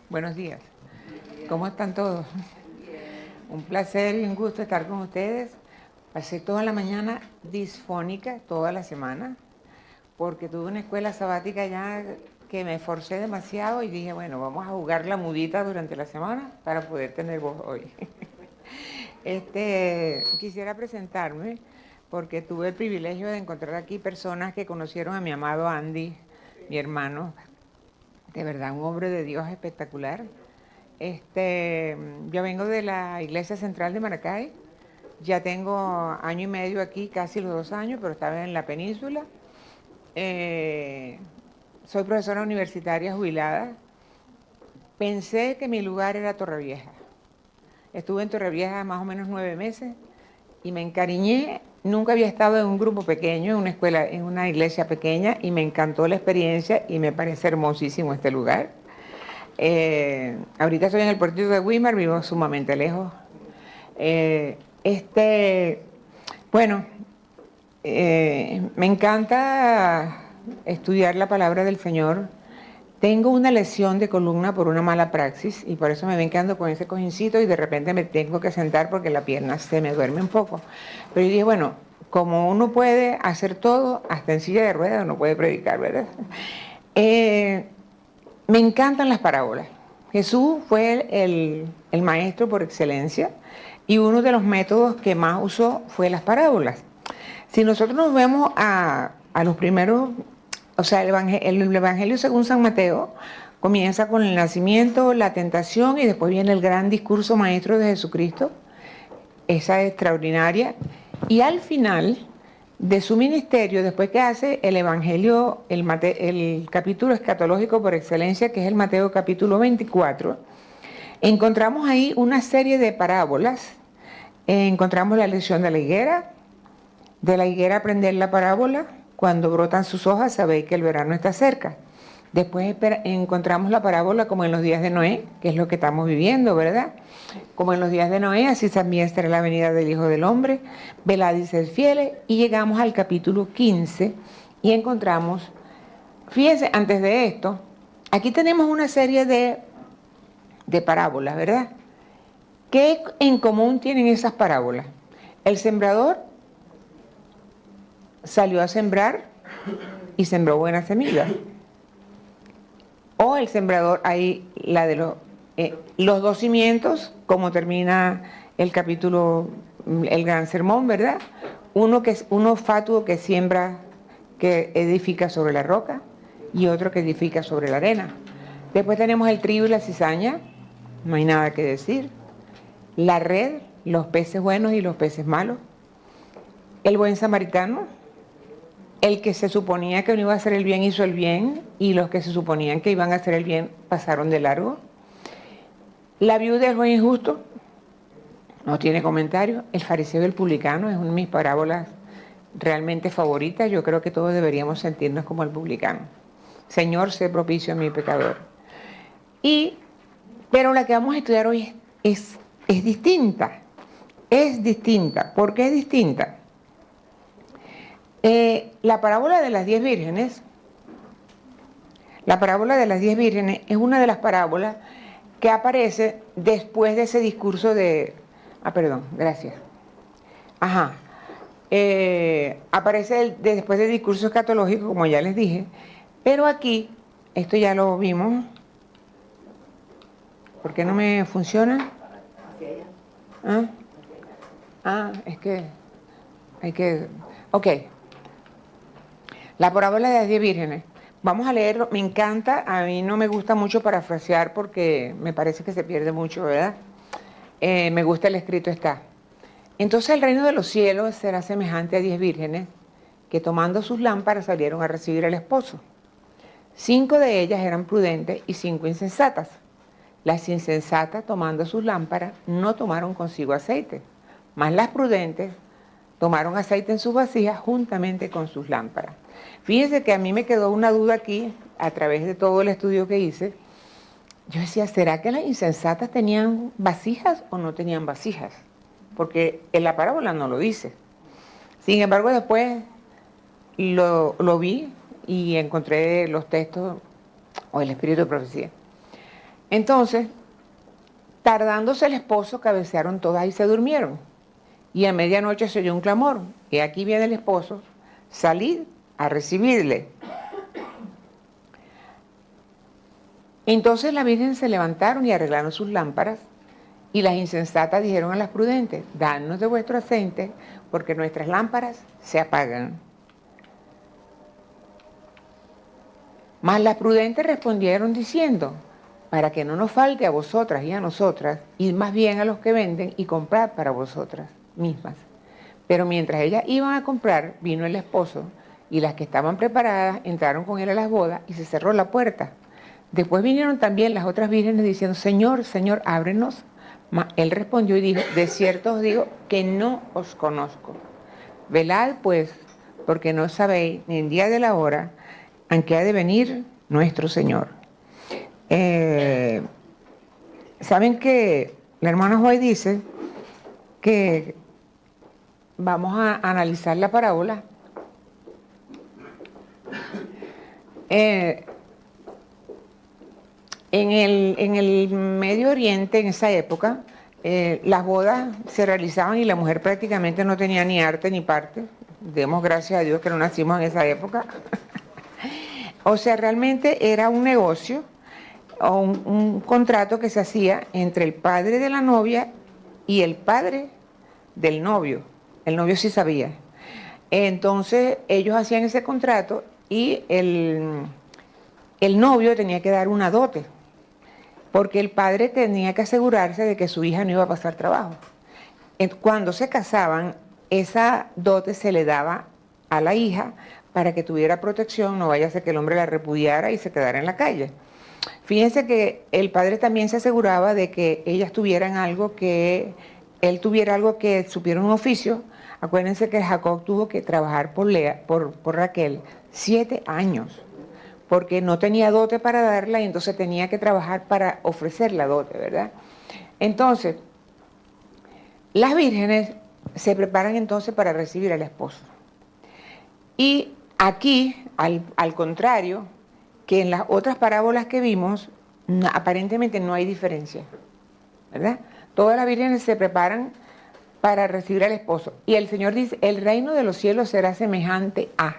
Buenos días. ¿Cómo están todos? Un placer y un gusto estar con ustedes. Pasé toda la mañana disfónica, toda la semana, porque tuve una escuela sabática ya que me esforcé demasiado y dije, bueno, vamos a jugar la mudita durante la semana para poder tener voz hoy. Quisiera presentarme porque tuve el privilegio de encontrar aquí personas que conocieron a mi amado Andy, mi hermano, de verdad, un hombre de Dios espectacular. Yo vengo de la Iglesia Central de Maracay, ya tengo año y medio aquí, casi los 2 años, pero estaba en la península. Eh, Soy profesora universitaria jubilada. Pensé que mi lugar era Torrevieja. Estuve en Torrevieja más o menos 9 meses y me encariñé. Nunca había estado en un grupo pequeño, en una escuela, en una iglesia pequeña, y me encantó la experiencia y me parece hermosísimo este lugar. Ahorita estoy en el puerto de Weimar, vivo sumamente lejos. Eh, este, bueno, Me encanta estudiar la palabra del Señor. Tengo una lesión de columna por una mala praxis y por eso me ven quedando con ese cojincito y de repente me tengo que sentar porque la pierna se me duerme un poco. Pero yo dije, bueno, como uno puede hacer todo, hasta en silla de ruedas uno puede predicar, ¿verdad? Eh, Me encantan las parábolas. Jesús fue el maestro por excelencia y uno de los métodos que más usó fue las parábolas. Si nosotros nos vemos a los primeros, o sea, el Evangelio según San Mateo comienza con el nacimiento, la tentación y después viene el gran discurso maestro de Jesucristo, esa extraordinaria, y al final de su ministerio, después que hace el Evangelio, el capítulo escatológico por excelencia, que es el Mateo capítulo 24, encontramos ahí una serie de parábolas. Encontramos la lección de la higuera aprender la parábola, cuando brotan sus hojas sabéis que el verano está cerca. Después encontramos la parábola como en los días de Noé, que es lo que estamos viviendo, ¿verdad? Como en los días de Noé, así también será la venida del Hijo del Hombre. Velad y sed fieles. Y llegamos al capítulo 15 y encontramos, fíjense, antes de esto, aquí tenemos una serie de parábolas, ¿verdad? ¿Qué en común tienen esas parábolas? El sembrador salió a sembrar y sembró buena semilla. O el sembrador, ahí la de los dos cimientos, como termina el capítulo, el gran sermón, ¿verdad? Uno fatuo que siembra, que edifica sobre la roca, y otro que edifica sobre la arena. Después tenemos el trigo y la cizaña, no hay nada que decir. La red, los peces buenos y los peces malos. El buen samaritano, el que se suponía que no iba a hacer el bien hizo el bien y los que se suponían que iban a hacer el bien pasaron de largo. La viuda del juez injusto, no tiene comentario. El fariseo y el publicano es una de mis parábolas realmente favoritas. Yo creo que todos deberíamos sentirnos como el publicano. Señor, sé propicio a mi pecador. Pero la que vamos a estudiar hoy es distinta. Es distinta. ¿Por qué es distinta? La parábola de las 10 vírgenes, es una de las parábolas que aparece después de ese discurso de... perdón, gracias. Aparece después del discurso escatológico, como ya les dije, pero aquí, esto ya lo vimos. ¿Por qué no me funciona? Es que hay que... Ok. La parábola de las 10 vírgenes. Vamos a leerlo. Me encanta. A mí no me gusta mucho parafrasear porque me parece que se pierde mucho, ¿verdad? Me gusta el escrito está. Entonces el reino de los cielos será semejante a 10 vírgenes que tomando sus lámparas salieron a recibir al esposo. 5 de ellas eran prudentes y 5 insensatas. Las insensatas, tomando sus lámparas, no tomaron consigo aceite, mas las prudentes tomaron aceite en sus vasijas juntamente con sus lámparas. Fíjense que a mí me quedó una duda aquí, a través de todo el estudio que hice. Yo decía, ¿será que las insensatas tenían vasijas o no tenían vasijas? Porque en la parábola no lo dice. Sin embargo, después lo vi y encontré los textos o el espíritu de profecía. Entonces, tardándose el esposo, cabecearon todas y se durmieron. Y a medianoche se oyó un clamor. Y aquí viene el esposo, salid a recibirle. Entonces las vírgenes se levantaron y arreglaron sus lámparas, y las insensatas dijeron a las prudentes, danos de vuestro aceite, porque nuestras lámparas se apagan. Mas las prudentes respondieron diciendo, para que no nos falte a vosotras y a nosotras, id más bien a los que venden y comprad para vosotras mismas. Pero mientras ellas iban a comprar, vino el esposo, y las que estaban preparadas entraron con él a las bodas y se cerró la puerta. Después vinieron también las otras vírgenes diciendo, Señor, Señor, ábrenos. Mas él respondió y dijo, de cierto os digo que no os conozco. Velad pues, porque no sabéis ni el día de la hora en que ha de venir nuestro Señor. Saben que la hermana Joy dice que vamos a analizar la parábola. En el Medio Oriente, en esa época, las bodas se realizaban y la mujer prácticamente no tenía ni arte ni parte. Demos gracias a Dios que no nacimos en esa época. O sea, realmente era un negocio o un contrato que se hacía entre el padre de la novia y el padre del novio. El novio sí sabía. Entonces ellos hacían ese contrato y el novio tenía que dar una dote, porque el padre tenía que asegurarse de que su hija no iba a pasar trabajo. Cuando se casaban, esa dote se le daba a la hija para que tuviera protección, no vaya a ser que el hombre la repudiara y se quedara en la calle. Fíjense que el padre también se aseguraba de que ellas tuvieran algo, que él tuviera algo, que supiera un oficio. Acuérdense que Jacob tuvo que trabajar por Raquel 7 años, porque no tenía dote para darla y entonces tenía que trabajar para ofrecer la dote, ¿verdad? Entonces, las vírgenes se preparan entonces para recibir al esposo. Y aquí, al contrario, que en las otras parábolas que vimos, aparentemente no hay diferencia, ¿verdad? Todas las vírgenes se preparan para recibir al esposo. Y el Señor dice, el reino de los cielos será semejante a.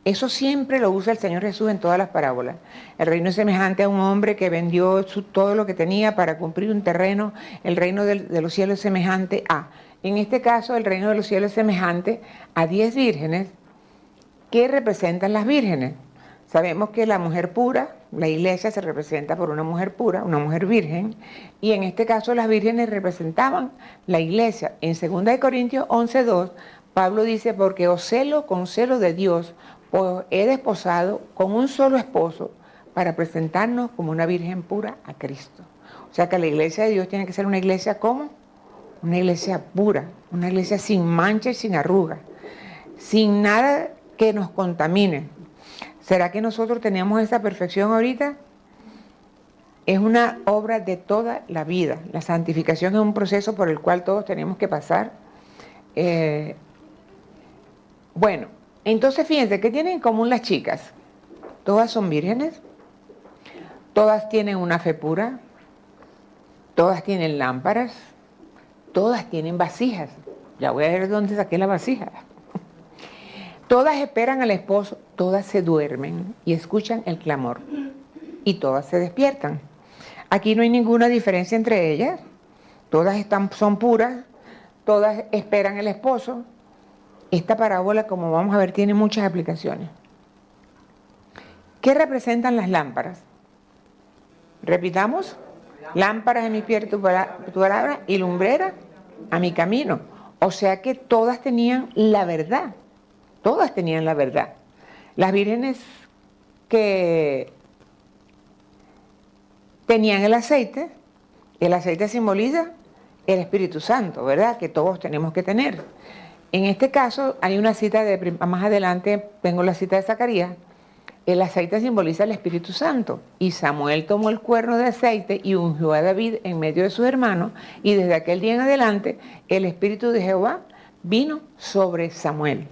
Eso siempre lo usa el Señor Jesús en todas las parábolas. El reino es semejante a un hombre que vendió todo lo que tenía para cumplir un terreno. El reino de los cielos es semejante a. En este caso, el reino de los cielos es semejante a 10 vírgenes que representan las vírgenes. Sabemos que la mujer pura, la iglesia se representa por una mujer pura, una mujer virgen, y en este caso las vírgenes representaban la iglesia. En 2 Corintios 11:2, Pablo dice, porque os celo con celo de Dios, pues he desposado con un solo esposo para presentarnos como una virgen pura a Cristo. O sea que la iglesia de Dios tiene que ser una iglesia ¿cómo? Una iglesia pura, una iglesia sin mancha y sin arruga, sin nada que nos contamine. ¿Será que nosotros tenemos esa perfección ahorita? Es una obra de toda la vida. La santificación es un proceso por el cual todos tenemos que pasar. Bueno, entonces fíjense, ¿qué tienen en común las chicas? Todas son vírgenes, todas tienen una fe pura, todas tienen lámparas, todas tienen vasijas. Ya voy a ver de dónde saqué la vasija. Todas esperan al esposo, todas se duermen y escuchan el clamor y todas se despiertan. Aquí no hay ninguna diferencia entre ellas, todas son puras, todas esperan al esposo. Esta parábola, como vamos a ver, tiene muchas aplicaciones. ¿Qué representan las lámparas? Repitamos, lámparas a mi pie tu palabra y lumbrera a mi camino. O sea que todas tenían la verdad. Todas tenían la verdad. Las vírgenes que tenían el aceite simboliza el Espíritu Santo, ¿verdad? Que todos tenemos que tener. En este caso hay una cita más adelante, tengo la cita de Zacarías, el aceite simboliza el Espíritu Santo. Y Samuel tomó el cuerno de aceite y ungió a David en medio de sus hermanos, y desde aquel día en adelante el Espíritu de Jehová vino sobre Samuel.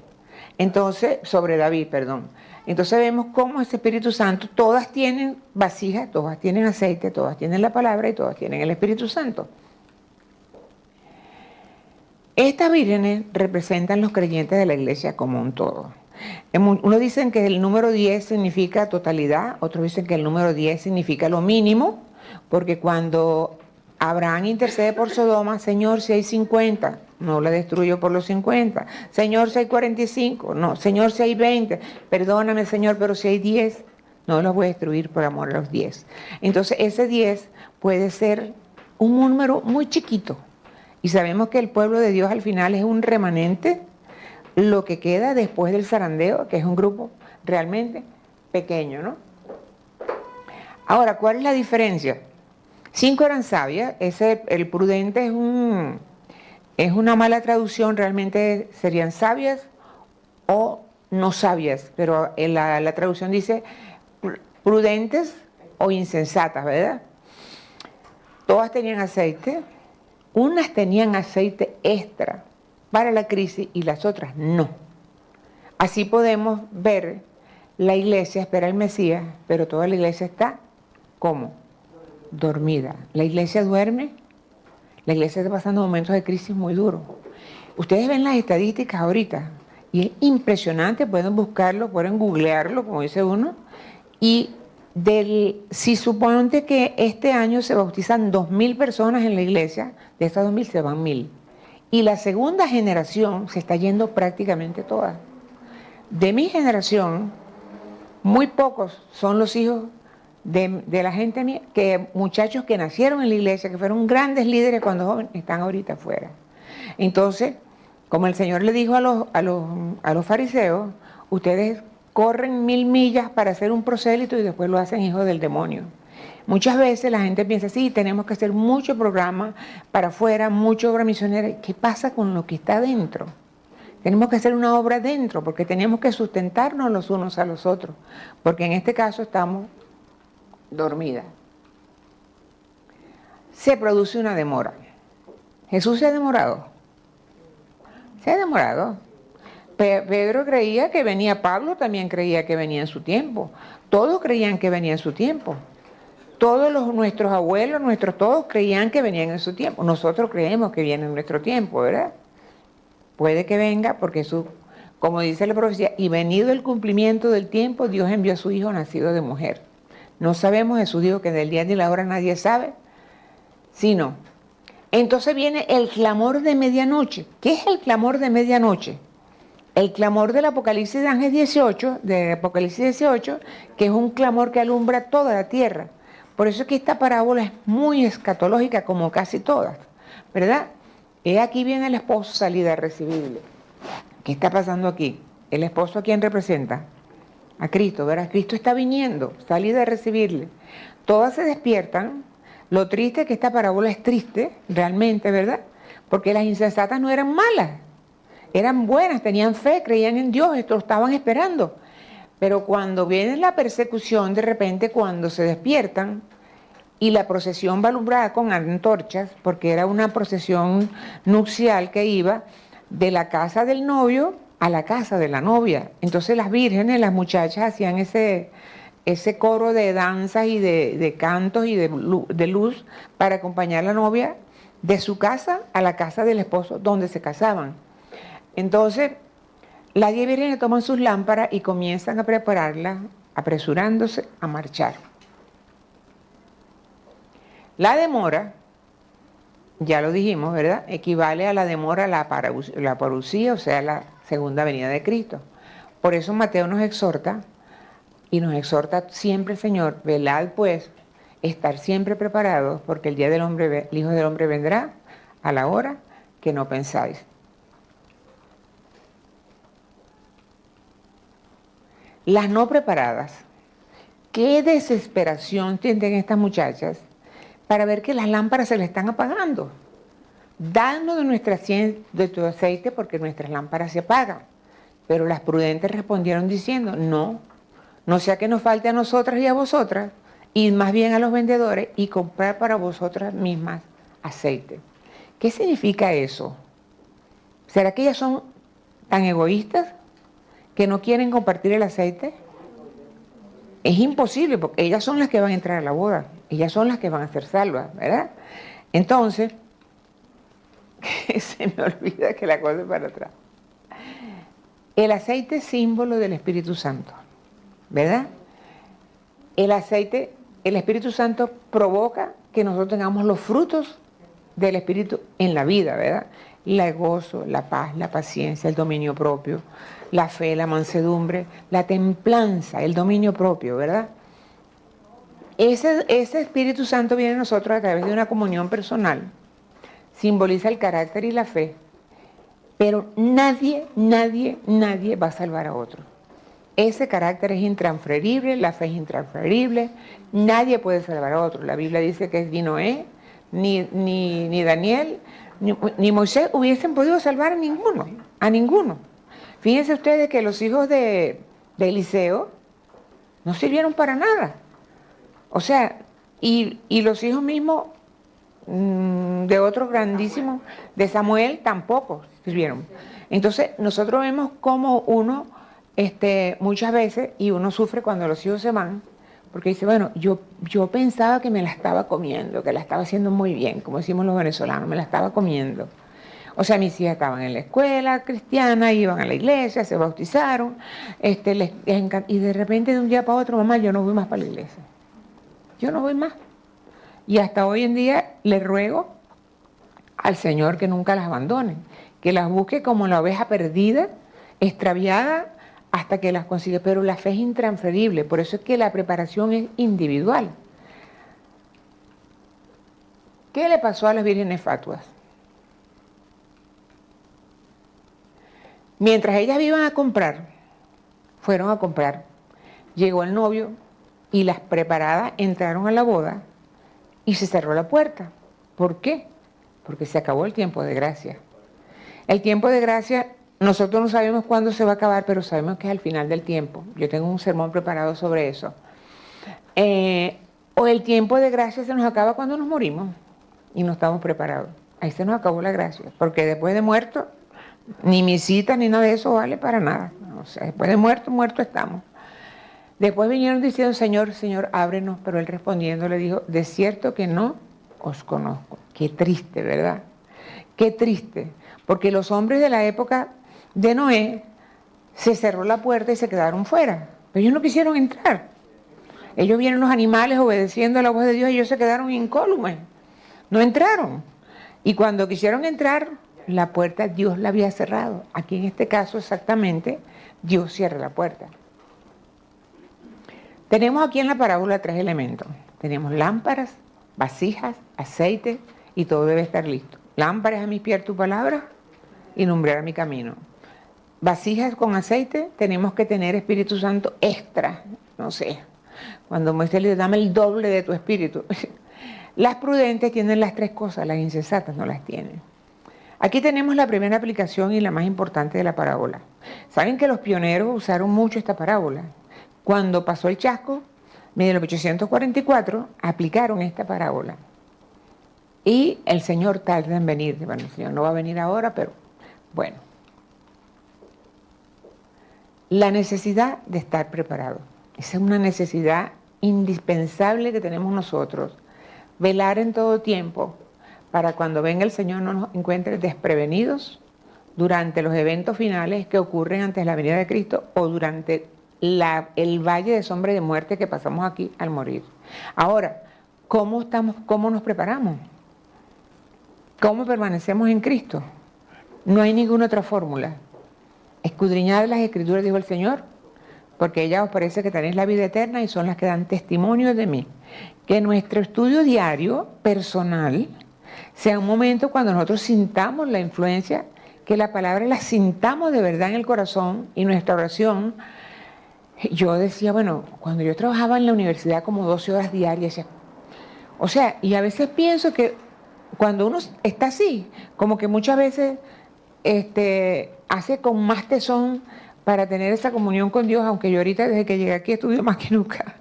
Entonces, sobre David, perdón. Entonces vemos cómo ese Espíritu Santo, todas tienen vasijas, todas tienen aceite, todas tienen la palabra y todas tienen el Espíritu Santo. Estas vírgenes representan los creyentes de la iglesia como un todo. Unos dicen que el número 10 significa totalidad, otros dicen que el número 10 significa lo mínimo, porque cuando Abraham intercede por Sodoma, Señor, si hay 50, no la destruyo por los 50. Señor, si hay 45, no. Señor, si hay 20, perdóname, Señor, pero si hay 10, no los voy a destruir por amor a los 10. Entonces, ese 10 puede ser un número muy chiquito. Y sabemos que el pueblo de Dios al final es un remanente, lo que queda después del zarandeo, que es un grupo realmente pequeño, ¿no? Ahora, ¿cuál es la diferencia? 5 eran sabias, el prudente es una mala traducción, realmente serían sabias o no sabias, pero la traducción dice prudentes o insensatas, ¿verdad? Todas tenían aceite, unas tenían aceite extra para la crisis y las otras no. Así podemos ver, la iglesia espera al Mesías, pero toda la iglesia está, ¿cómo? Dormida. La iglesia duerme, la iglesia está pasando momentos de crisis muy duros. Ustedes ven las estadísticas ahorita y es impresionante, pueden buscarlo, pueden googlearlo, como dice uno, y si suponte que este año se bautizan 2.000 personas en la iglesia, de estas 2.000 se van 1.000. Y la segunda generación se está yendo prácticamente toda. De mi generación, muy pocos son los hijos de la gente mía, que muchachos que nacieron en la iglesia, que fueron grandes líderes cuando jóvenes, están ahorita afuera. Entonces, como el Señor le dijo a los fariseos, ustedes corren 1.000 millas para hacer un prosélito y después lo hacen hijo del demonio. Muchas veces la gente piensa, sí, tenemos que hacer mucho programa para afuera, mucha obra misionera. ¿Qué pasa con lo que está dentro? Tenemos que hacer una obra dentro, porque tenemos que sustentarnos los unos a los otros, porque en este caso estamos dormidas. Se produce una demora. Jesús se ha demorado. Se ha demorado. Pedro creía que venía, Pablo también creía que venía en su tiempo. Todos creían que venía en su tiempo. Todos nuestros abuelos, todos creían que venían en su tiempo. Nosotros creemos que viene en nuestro tiempo, ¿verdad? Puede que venga porque como dice la profecía, y venido el cumplimiento del tiempo, Dios envió a su Hijo nacido de mujer. No sabemos, Jesús dijo que del día ni la hora nadie sabe, sino. Entonces viene el clamor de medianoche. ¿Qué es el clamor de medianoche? El clamor del Apocalipsis de Ángel 18, de Apocalipsis 18, que es un clamor que alumbra toda la tierra. Por eso es que esta parábola es muy escatológica, como casi todas, ¿verdad? Aquí viene el esposo salida a recibirle. ¿Qué está pasando aquí? ¿El esposo a quién representa? A Cristo, ¿verdad? Cristo está viniendo, salida a recibirle. Todas se despiertan. Lo triste es que esta parábola es triste, realmente, ¿verdad? Porque las insensatas no eran malas, eran buenas, tenían fe, creían en Dios, esto lo estaban esperando. Pero cuando viene la persecución, de repente cuando se despiertan y la procesión va alumbrada con antorchas, porque era una procesión nupcial que iba de la casa del novio a la casa de la novia. Entonces las vírgenes, las muchachas hacían ese coro de danzas y de cantos y de luz para acompañar a la novia de su casa a la casa del esposo donde se casaban. Entonces, las 10 vírgenes toman sus lámparas y comienzan a prepararlas, apresurándose a marchar. La demora, ya lo dijimos, ¿verdad? Equivale a la demora a la parucía, o sea, la segunda venida de Cristo. Por eso Mateo nos exhorta, y nos exhorta siempre el Señor, velad pues, estar siempre preparados, porque el día del hombre, el Hijo del Hombre vendrá a la hora que no pensáis. Las no preparadas, qué desesperación tienen estas muchachas para ver que las lámparas se les están apagando. Danos de tu aceite porque nuestras lámparas se apagan. Pero las prudentes respondieron diciendo, no sea que nos falte a nosotras y a vosotras, id más bien a los vendedores y comprar para vosotras mismas aceite. ¿Qué significa eso? ¿Será que ellas son tan egoístas que no quieren compartir el aceite? es imposible, porque ellas son las que van a entrar a la boda, ellas son las que van a ser salvas, ¿verdad? Entonces, se me olvida que la cosa es para atrás. El aceite es símbolo del Espíritu Santo, ¿verdad? El aceite, el Espíritu Santo provoca que nosotros tengamos los frutos del Espíritu en la vida, ¿verdad? El gozo, la paz, la paciencia, el dominio propio, la fe, la mansedumbre, la templanza, el dominio propio, ¿verdad? Ese Espíritu Santo viene a nosotros a través de una comunión personal, simboliza el carácter y la fe, pero nadie va a salvar a otro. Ese carácter es intransferible, la fe es intransferible, nadie puede salvar a otro. La Biblia dice que ni Noé, ni Daniel, ni Moisés hubiesen podido salvar a ninguno. Fíjense ustedes que los hijos de Eliseo no sirvieron para nada. O sea, y los hijos mismos de otros grandísimos, de Samuel, tampoco sirvieron. Entonces, nosotros vemos cómo uno, muchas veces, y uno sufre cuando los hijos se van, porque dice, bueno, yo pensaba que me la estaba comiendo, que la estaba haciendo muy bien, como decimos los venezolanos, me la estaba comiendo. O sea, mis hijas estaban en la escuela cristiana, iban a la iglesia, se bautizaron, y de repente de un día para otro, mamá, yo no voy más para la iglesia. Yo no voy más. Y hasta hoy en día le ruego al Señor que nunca las abandone, que las busque como la oveja perdida, extraviada, hasta que las consigue. Pero la fe es intransferible, por eso es que la preparación es individual. ¿Qué le pasó a las vírgenes fatuas? Mientras ellas iban a comprar, fueron a comprar, llegó el novio y las preparadas entraron a la boda y se cerró la puerta. ¿Por qué? Porque se acabó el tiempo de gracia. El tiempo de gracia, nosotros no sabemos cuándo se va a acabar, pero sabemos que es al final del tiempo. Yo tengo un sermón preparado sobre eso. O el tiempo de gracia se nos acaba cuando nos morimos y no estamos preparados. Ahí se nos acabó la gracia, porque después de muerto, ni misita ni nada de eso vale para nada. O sea, después de muerto estamos. Después vinieron diciendo, Señor, ábrenos, pero él respondiendo le dijo, de cierto que no os conozco. Qué triste, ¿verdad? Qué triste, porque los hombres de la época de Noé se cerró la puerta y se quedaron fuera, pero ellos no quisieron entrar. Ellos vieron los animales obedeciendo a la voz de Dios y ellos se quedaron incólumes, no entraron. Y cuando quisieron entrar, la puerta Dios la había cerrado. Aquí en este caso exactamente, Dios cierra la puerta. Tenemos aquí en la parábola 3 elementos. Tenemos lámparas, vasijas, aceite y todo debe estar listo. Lámparas a mis pies tu palabra y lumbrera mi camino. Vasijas con aceite, tenemos que tener Espíritu Santo extra, no sé. Cuando Moisés le dice, dame el doble de tu espíritu. Las prudentes tienen las 3 cosas, las insensatas no las tienen. Aquí tenemos la primera aplicación y la más importante de la parábola. Saben que los pioneros usaron mucho esta parábola. Cuando pasó el chasco, en 1844, aplicaron esta parábola. Y el Señor tarda en venir. Bueno, el Señor no va a venir ahora, pero bueno. La necesidad de estar preparado. Esa es una necesidad indispensable que tenemos nosotros. Velar en todo tiempo para cuando venga el Señor no nos encuentre desprevenidos durante los eventos finales que ocurren antes de la venida de Cristo o durante el valle de sombra y de muerte que pasamos aquí al morir. Ahora, ¿cómo nos preparamos? ¿Cómo permanecemos en Cristo? No hay ninguna otra fórmula. Escudriñad las Escrituras, dijo el Señor, porque ellas os parece que tenéis la vida eterna y son las que dan testimonio de mí. Que nuestro estudio diario, personal, sea un momento cuando nosotros sintamos la influencia, que la palabra la sintamos de verdad en el corazón y nuestra oración. Yo decía, bueno, cuando yo trabajaba en la universidad como 12 horas diarias, o sea, y a veces pienso que cuando uno está así, como que muchas veces hace con más tesón para tener esa comunión con Dios, aunque yo ahorita desde que llegué aquí estudio más que nunca,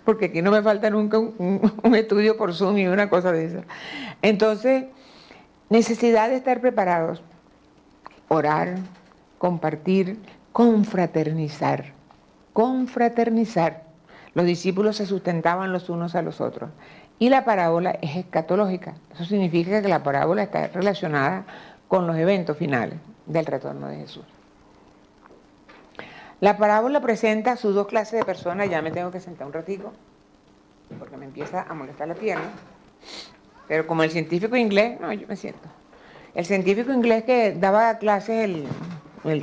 porque aquí no me falta nunca un estudio por Zoom y una cosa de esa. Entonces, necesidad de estar preparados, orar, compartir, confraternizar. Los discípulos se sustentaban los unos a los otros. Y la parábola es escatológica. Eso significa que la parábola está relacionada con los eventos finales del retorno de Jesús. La parábola presenta sus dos clases de personas. Ya me tengo que sentar un ratico porque me empieza a molestar la pierna. Pero como el científico inglés, no, yo me siento. El científico inglés que daba clases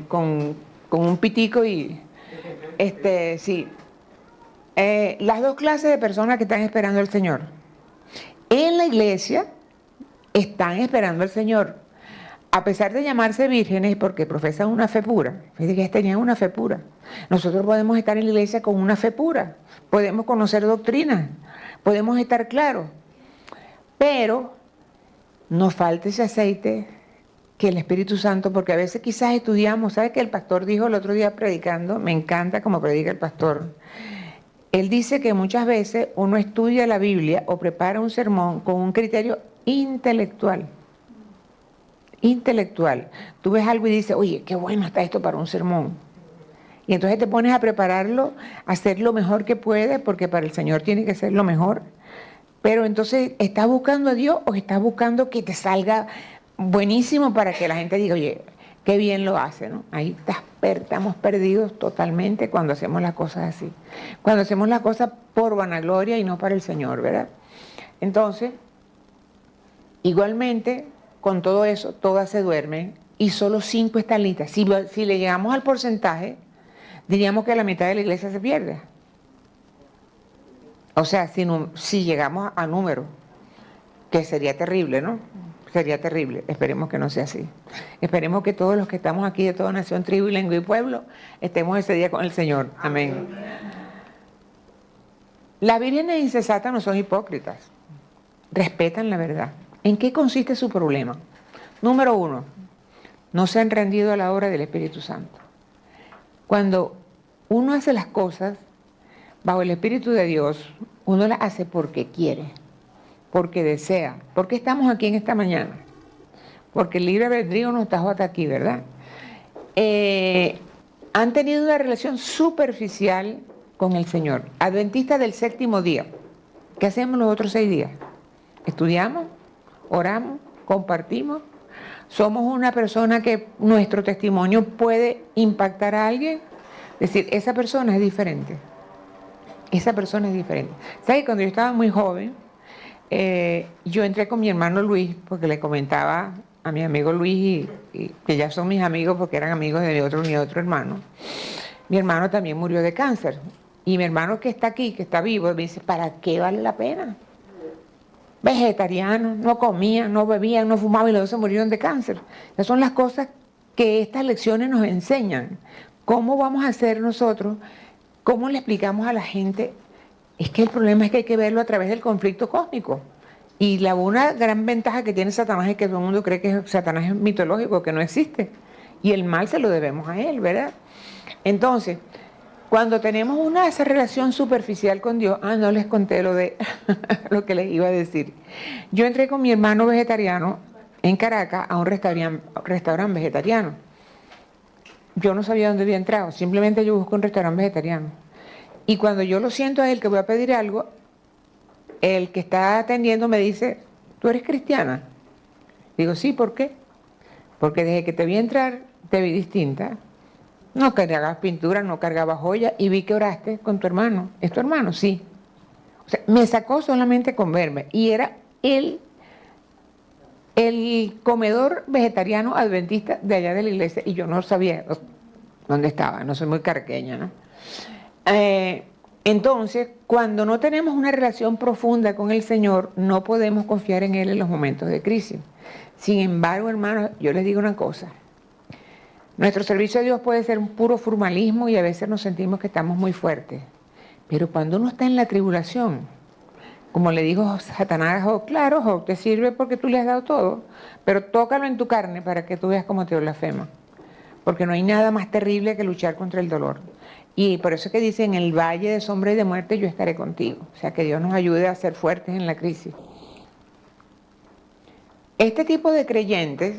con un pitico y sí. Las dos clases de personas que están esperando al Señor. En la iglesia están esperando al Señor. A pesar de llamarse vírgenes, porque profesan una fe pura. Fíjense que tenían una fe pura. Nosotros podemos estar en la iglesia con una fe pura. Podemos conocer doctrinas. Podemos estar claros. Pero nos falta ese aceite que el Espíritu Santo, porque a veces quizás estudiamos, ¿sabe que el pastor dijo el otro día predicando? Me encanta como predica el pastor. Él dice que muchas veces uno estudia la Biblia o prepara un sermón con un criterio intelectual. Intelectual. Tú ves algo y dices, oye, qué bueno está esto para un sermón. Y entonces te pones a prepararlo, a hacer lo mejor que puedes, porque para el Señor tiene que ser lo mejor. Pero entonces, ¿estás buscando a Dios o estás buscando que te salga buenísimo para que la gente diga, oye, qué bien lo hace, ¿no? Ahí estamos perdidos totalmente cuando hacemos las cosas así. Cuando hacemos las cosas por vanagloria y no para el Señor, ¿verdad? Entonces, igualmente, con todo eso, todas se duermen y solo 5 están listas. Si le llegamos al porcentaje, diríamos que la mitad de la iglesia se pierde. O sea, si llegamos a número, que sería terrible, ¿no? Sería terrible. Esperemos que no sea así. Esperemos que todos los que estamos aquí de toda nación, tribu, lengua y pueblo, estemos ese día con el Señor. Amén. Las vírgenes insensatas no son hipócritas. Respetan la verdad. ¿En qué consiste su problema? Número 1, no se han rendido a la obra del Espíritu Santo. Cuando uno hace las cosas bajo el Espíritu de Dios, uno las hace porque quiere, porque desea. ¿Por qué estamos aquí en esta mañana? Porque el libre albedrío nos trajo hasta aquí, ¿verdad? Han tenido una relación superficial con el Señor. Adventistas del 7º día. ¿Qué hacemos los otros 6 días? Estudiamos, oramos, compartimos. Somos una persona que nuestro testimonio puede impactar a alguien. Es decir, esa persona es diferente. Esa persona es diferente. ¿Sabes? Cuando yo estaba muy joven, yo entré con mi hermano Luis, porque le comentaba a mi amigo Luis, y que ya son mis amigos porque eran amigos de mi otro hermano. Mi hermano también murió de cáncer. Y mi hermano que está aquí, que está vivo, me dice, ¿para qué vale la pena? Vegetarianos, no comían, no bebían, no fumaban y los dos se murieron de cáncer. Esas son las cosas que estas lecciones nos enseñan. ¿Cómo vamos a hacer nosotros? ¿Cómo le explicamos a la gente? Es que el problema es que hay que verlo a través del conflicto cósmico. Y una gran ventaja que tiene Satanás es que todo el mundo cree que Satanás es mitológico, que no existe. Y el mal se lo debemos a él, ¿verdad? Entonces, cuando tenemos esa relación superficial con Dios, no les conté lo que les iba a decir. Yo entré con mi hermano vegetariano en Caracas a un restaurante vegetariano. Yo no sabía dónde había entrado, simplemente yo busco un restaurante vegetariano. Y cuando yo lo siento a él que voy a pedir algo, el que está atendiendo me dice, ¿tú eres cristiana? Digo, sí, ¿por qué? Porque desde que te vi entrar, te vi distinta. No cargabas pintura, no cargabas joyas y vi que oraste con tu hermano. ¿Es tu hermano? Sí. O sea, me sacó solamente con verme. Y era el comedor vegetariano adventista de allá de la iglesia. Y yo no sabía dónde estaba, no soy muy caraqueña, ¿no? Entonces, cuando no tenemos una relación profunda con el Señor, no podemos confiar en Él en los momentos de crisis. Sin embargo, hermanos, yo les digo una cosa. Nuestro servicio a Dios puede ser un puro formalismo y a veces nos sentimos que estamos muy fuertes. Pero cuando uno está en la tribulación, como le dijo Satanás a Job, claro, Job te sirve porque tú le has dado todo, pero tócalo en tu carne para que tú veas cómo te blasfema. Porque no hay nada más terrible que luchar contra el dolor. Y por eso es que dice, en el valle de sombra y de muerte yo estaré contigo. O sea, que Dios nos ayude a ser fuertes en la crisis. Este tipo de creyentes,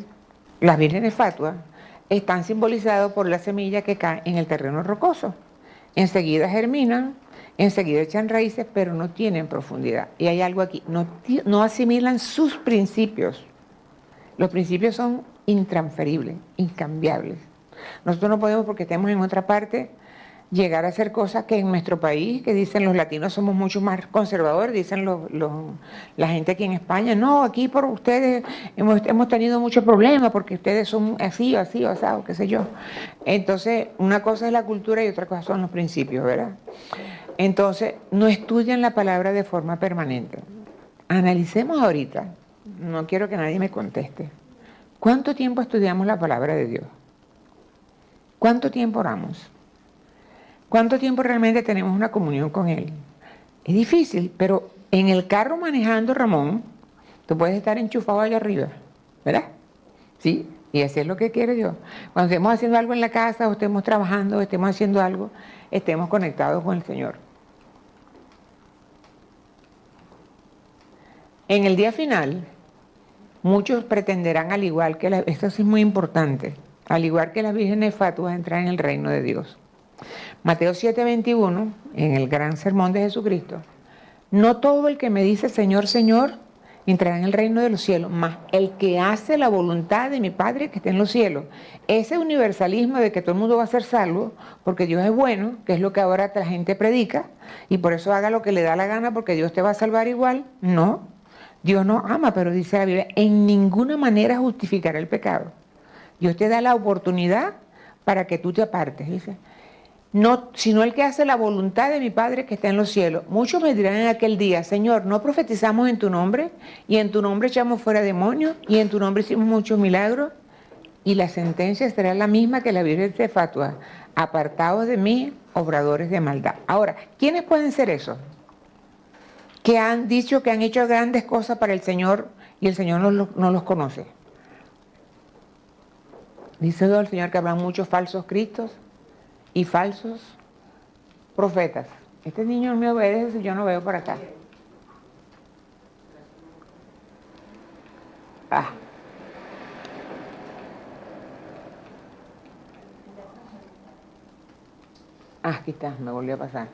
las vírgenes fatuas, están simbolizados por la semilla que cae en el terreno rocoso. Enseguida germinan enseguida echan raíces, pero no tienen profundidad. Y hay algo aquí, no asimilan sus principios. Los principios son intransferibles, incambiables. Nosotros no podemos, porque estemos en otra parte, llegar a hacer cosas que en nuestro país, que dicen los latinos somos mucho más conservadores, dicen la gente aquí en España, no, aquí por ustedes hemos tenido muchos problemas porque ustedes son así o asado, qué sé yo. Entonces, una cosa es la cultura y otra cosa son los principios, ¿verdad? Entonces, no estudian la palabra de forma permanente. Analicemos ahorita, no quiero que nadie me conteste, ¿cuánto tiempo estudiamos la palabra de Dios? ¿Cuánto tiempo oramos? ¿Cuánto tiempo realmente tenemos una comunión con Él? Es difícil, pero en el carro manejando, Ramón, tú puedes estar enchufado allá arriba, ¿verdad? Sí, y así es lo que quiere Dios. Cuando estemos haciendo algo en la casa, o estemos trabajando, o estemos haciendo algo, estemos conectados con el Señor. En el día final, muchos pretenderán, al igual que esto sí es muy importante, al igual que las vírgenes fatuas, entrar en el reino de Dios. Mateo 7:21, en el gran sermón de Jesucristo, no todo el que me dice Señor, Señor, entrará en el reino de los cielos, mas el que hace la voluntad de mi Padre que está en los cielos. Ese universalismo de que todo el mundo va a ser salvo, porque Dios es bueno, que es lo que ahora la gente predica, y por eso haga lo que le da la gana porque Dios te va a salvar igual, no. Dios no ama, pero dice la Biblia, en ninguna manera justificará el pecado. Dios te da la oportunidad para que tú te apartes, dice. No, sino el que hace la voluntad de mi Padre que está en los cielos. Muchos me dirán en aquel día, Señor, ¿no profetizamos en tu nombre? Y en tu nombre echamos fuera demonios, y en tu nombre hicimos muchos milagros. Y la sentencia será la misma que la Virgen de Fatua, apartados de mí, obradores de maldad. Ahora, ¿quiénes pueden ser esos? Que han dicho que han hecho grandes cosas para el Señor y el Señor no los conoce. Dice el Señor que habrán muchos falsos cristos y falsos profetas. Este niño me obedece, yo no veo por acá. Aquí está, me volvió a pasar.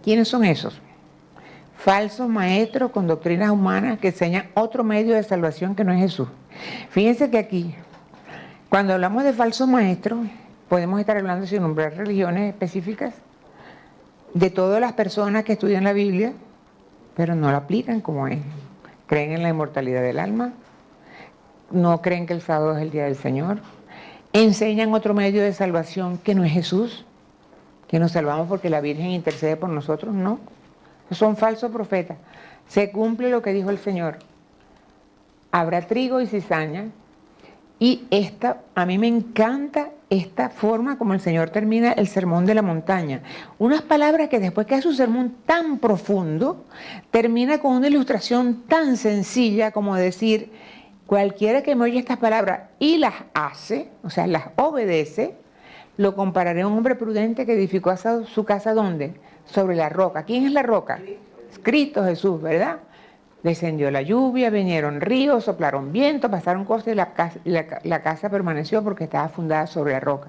¿Quiénes son esos? Falsos maestros con doctrinas humanas que enseñan otro medio de salvación que no es Jesús. Fíjense que aquí, cuando hablamos de falsos maestros, podemos estar hablando sin nombrar religiones específicas, de todas las personas que estudian la Biblia, pero no la aplican como es. Creen en la inmortalidad del alma, no creen que el sábado es el día del Señor, enseñan otro medio de salvación que no es Jesús, que nos salvamos porque la Virgen intercede por nosotros, no. Son falsos profetas. Se cumple lo que dijo el Señor. Habrá trigo y cizaña. Y a mí me encanta esta forma como el Señor termina el sermón de la montaña. Unas palabras que después que hace un sermón tan profundo, termina con una ilustración tan sencilla como decir, cualquiera que me oye estas palabras y las hace, o sea, las obedece, lo compararé a un hombre prudente que edificó su casa, ¿dónde? Sobre la roca. ¿Quién es la roca? Cristo Jesús, ¿verdad? Descendió la lluvia, vinieron ríos, soplaron viento, pasaron cosas y la casa permaneció porque estaba fundada sobre la roca.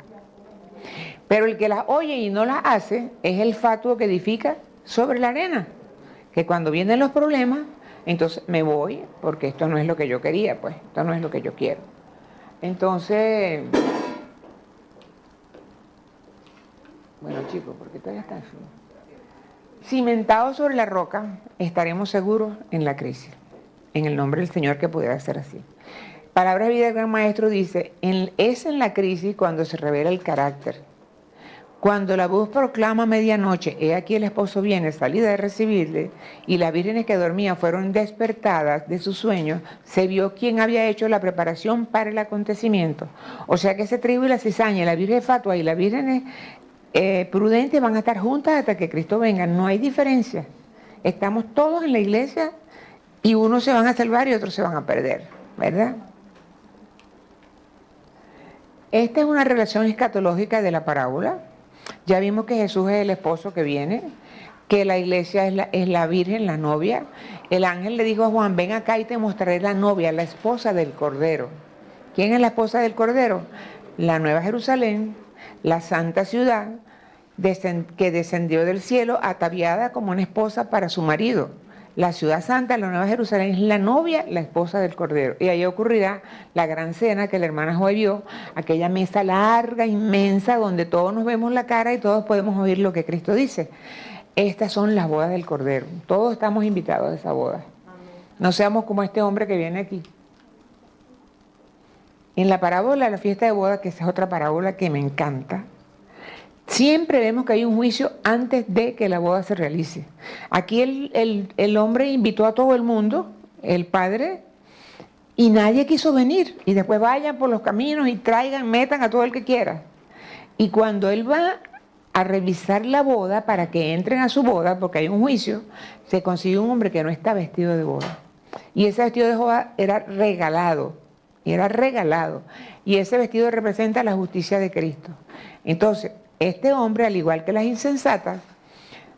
Pero el que las oye y no las hace es el fatuo que edifica sobre la arena. Que cuando vienen los problemas, entonces me voy porque esto no es lo que yo quería, pues, esto no es lo que yo quiero. Entonces, bueno chicos, ¿por qué todavía están así? Cimentados sobre la roca, estaremos seguros en la crisis. En el nombre del Señor que pudiera ser así. Palabra de vida del Gran Maestro dice, es en la crisis cuando se revela el carácter. Cuando la voz proclama a medianoche, he aquí el esposo viene, salida de recibirle, y las vírgenes que dormían fueron despertadas de sus sueños, se vio quién había hecho la preparación para el acontecimiento. O sea que ese trigo y la cizaña, la Virgen Fatua y las vírgenes prudentes van a estar juntas hasta que Cristo venga. No hay diferencia. Estamos todos en la iglesia y unos se van a salvar y otros se van a perder, ¿verdad? Esta es una relación escatológica de la parábola. Ya vimos que Jesús es el esposo que viene, que la iglesia es la virgen, la novia. El ángel le dijo a Juan, ven acá y te mostraré la novia, la esposa del Cordero. ¿Quién es la esposa del Cordero? La Nueva Jerusalén, la santa ciudad, que descendió del cielo ataviada como una esposa para su marido. La ciudad santa, la Nueva Jerusalén, es la novia, la esposa del Cordero. Y ahí ocurrirá la gran cena que la hermana Joy vio, aquella mesa larga, inmensa, donde todos nos vemos la cara y todos podemos oír lo que Cristo dice. Estas son las bodas del Cordero. Todos estamos invitados a esa boda. No seamos como este hombre que viene aquí. En la parábola de la fiesta de boda, que esa es otra parábola que me encanta, siempre vemos que hay un juicio antes de que la boda se realice. Aquí el hombre invitó a todo el mundo, el padre, y nadie quiso venir. Y después vayan por los caminos y traigan, metan a todo el que quiera. Y cuando él va a revisar la boda para que entren a su boda, porque hay un juicio, se consigue un hombre que no está vestido de boda. Y ese vestido de boda era regalado. Y ese vestido representa la justicia de Cristo. Entonces, este hombre, al igual que las insensatas,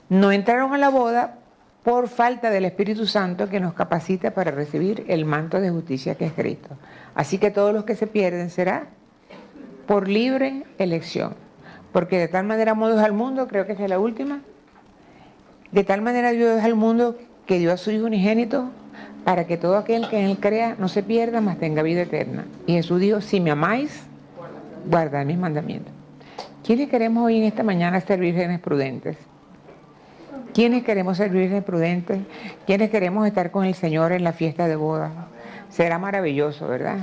no entraron a la boda por falta del Espíritu Santo que nos capacita para recibir el manto de justicia que es Cristo. Así que todos los que se pierden será por libre elección. Porque de tal manera amó Dios al mundo, creo que esa es la última, de tal manera dio Dios al mundo que dio a su Hijo unigénito para que todo aquel que en él crea no se pierda, mas tenga vida eterna. Y Jesús dijo, si me amáis, guardad mis mandamientos. ¿Quiénes queremos hoy en esta mañana ser vírgenes prudentes? ¿Quiénes queremos ser vírgenes prudentes? ¿Quiénes queremos estar con el Señor en la fiesta de boda? Será maravilloso, ¿verdad?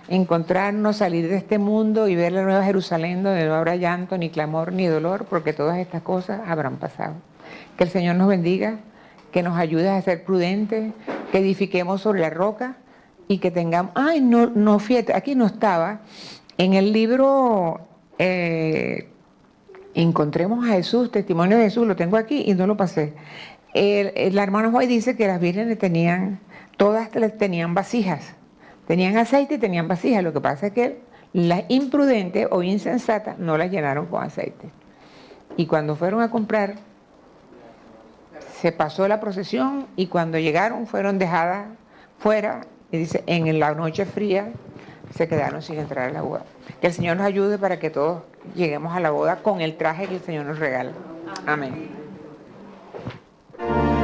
Encontrarnos, salir de este mundo y ver la Nueva Jerusalén donde no habrá llanto, ni clamor, ni dolor, porque todas estas cosas habrán pasado. Que el Señor nos bendiga, que nos ayude a ser prudentes, que edifiquemos sobre la roca y que tengamos... Ay, no, fíjate, aquí no estaba. En el libro Encontremos a Jesús, Testimonio de Jesús, lo tengo aquí y no lo pasé. La hermana Joy dice que las vírgenes todas tenían vasijas. Tenían aceite y tenían vasijas. Lo que pasa es que las imprudentes o insensatas no las llenaron con aceite. Y cuando fueron a comprar, se pasó la procesión y cuando llegaron fueron dejadas fuera, y dice, en la noche fría se quedaron sin entrar a la boda. Que el Señor nos ayude para que todos lleguemos a la boda con el traje que el Señor nos regala. Amén. Amen.